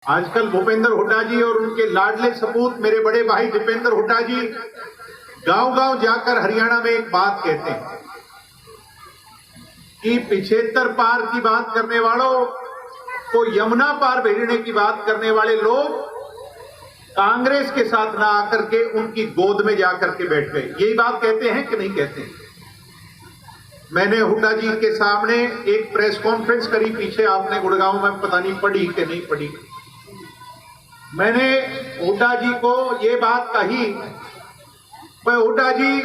आजकल भूपेंद्र हुड्डा जी और उनके लाडले सपूत मेरे बड़े भाई दीपेंद्र हुड्डा जी गांव-गांव जाकर हरियाणा में एक बात कहते हैं कि 75 पार की बात करने वालों को यमुना पार भेजने की बात करने वाले लोग कांग्रेस के साथ ना आकर के उनकी गोद में जाकर के बैठ गए। यही बात कहते हैं कि नहीं कहते हैं? मैंने हुड्डा जी के सामने एक प्रेस कॉन्फ्रेंस करी, पीछे आपने गुड़गांव में पता नहीं पढ़ी कि नहीं पढ़ी। मैंने हुड्डा जी को ये बात कही, भाई हुड्डा जी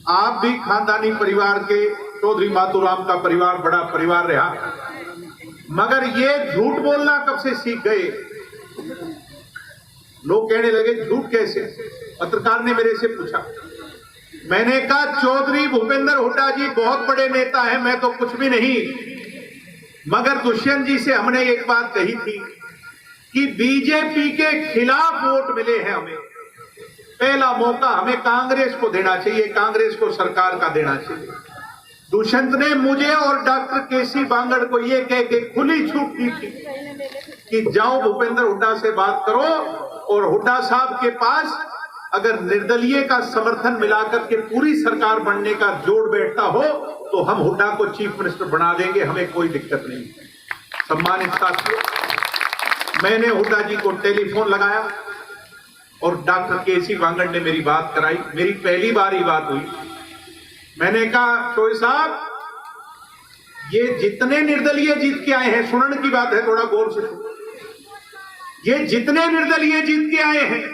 आप भी खानदानी परिवार के चौधरी मातूराम का परिवार बड़ा परिवार रहा, मगर ये झूठ बोलना कब से सीख गए? लोग कहने लगे झूठ कैसे? पत्रकार ने मेरे से पूछा। मैंने कहा चौधरी भूपेंद्र हुड्डा जी बहुत बड़े नेता हैं, मैं तो कुछ भी नहीं, मगर दुष्यंत जी से हमने एक बात कही थी कि बीजेपी के खिलाफ वोट मिले हैं हमें, पहला मौका हमें कांग्रेस को देना चाहिए, कांग्रेस को सरकार का देना चाहिए। दुष्यंत ने मुझे और डॉक्टर केसी बांगड़ को यह कह के खुली छूट दी थी कि जाओ भूपेंद्र हुड्डा से बात करो, और हुड्डा साहब के पास अगर निर्दलीय का समर्थन मिलाकर के पूरी सरकार बनने का जोड़ बैठता हो तो हम हुड्डा को चीफ मिनिस्टर बना देंगे, हमें कोई दिक्कत नहीं। सम्मानित साथियों, मैंने हुड्डा जी को टेलीफोन लगाया और डॉक्टर केसी बांगड़ ने मेरी बात कराई। मेरी पहली बार ही बात हुई। मैंने कहा चोई साहब, ये जितने निर्दलीय जीत के आए हैं, सुनने की बात है, थोड़ा गौर से सुनो, ये जितने निर्दलीय जीत के आए हैं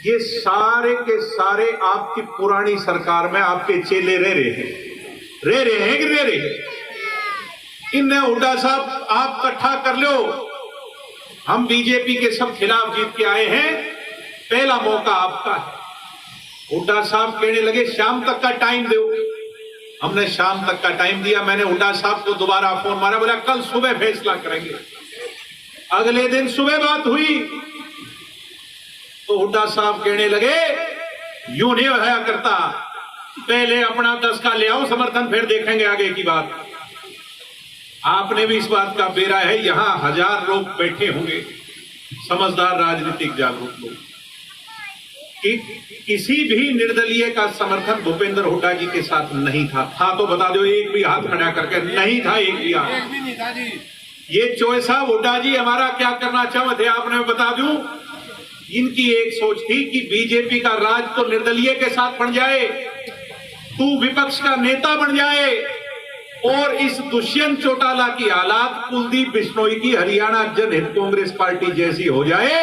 ये सारे के सारे आपकी पुरानी सरकार में आपके चेले रह रहे हैं कि रह रहे हैं? इन्हें हुड्डा साहब आप इकट्ठा कर लो, हम बीजेपी के सब खिलाफ जीत के आए हैं, पहला मौका आपका है। हुड्डा साहब कहने लगे शाम तक का टाइम दो। हमने शाम तक का टाइम दिया। मैंने हुड्डा साहब को दोबारा फोन मारा, बोला कल सुबह फैसला करेंगे। अगले दिन सुबह बात हुई तो हुड्डा साहब कहने लगे यूं नहीं होया करता, पहले अपना 10 का ले आओ समर्थन, फिर देखेंगे आगे की बात। आपने भी इस बात का बेरा है, यहां 1000 लोग बैठे होंगे, समझदार राजनीतिक जागरूक लोग, कि किसी भी निर्दलीय का समर्थन भूपेंद्र हुड्डा जी के साथ नहीं था तो बता दो, एक भी हाथ खड़ा करके नहीं था, एक भी हाथ। ये चोई साहब हुड्डा जी हमारा क्या करना चाहते थे आपने बता दूं। इनकी एक सोच थी कि बीजेपी का राज तो निर्दलीय के साथ बन जाए, तू विपक्ष का नेता बन जाए, और इस दुष्यंत चौटाला की हालात कुलदीप बिश्नोई की हरियाणा जनहित कांग्रेस पार्टी जैसी हो जाए,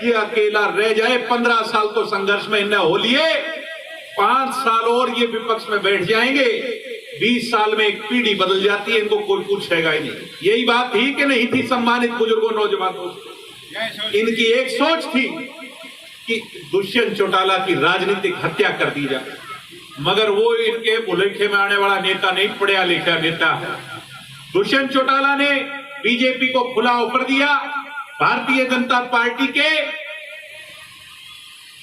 ये अकेला रह जाए। 15 साल तो संघर्ष में इन्हें हो लिए, 5 साल और ये विपक्ष में बैठ जाएंगे, 20 साल में एक पीढ़ी बदल जाती है, इनको कोई पूछेगा ही नहीं। यही बात थी कि नहीं थी सम्मानित बुजुर्गों, नौजवानों? इनकी एक सोच थी कि दुष्यंत चौटाला की राजनीतिक हत्या कर दी जाए, मगर वो इनके भुलेखे में आने वाला नेता नहीं, पढ़ा लिखा नेता है। दुष्यंत चौटाला ने बीजेपी को खुला ऑफर दिया। भारतीय जनता पार्टी के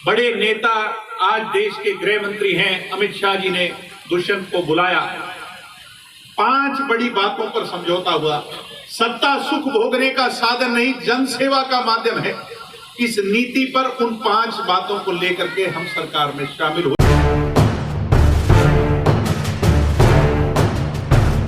बड़े नेता, आज देश के गृह मंत्री हैं अमित शाह जी ने दुष्यंत को बुलाया। 5 बड़ी बातों पर समझौता हुआ। सत्ता सुख भोगने का साधन नहीं, जनसेवा का माध्यम है। इस नीति पर उन 5 बातों को लेकर के हम सरकार में शामिल हुए।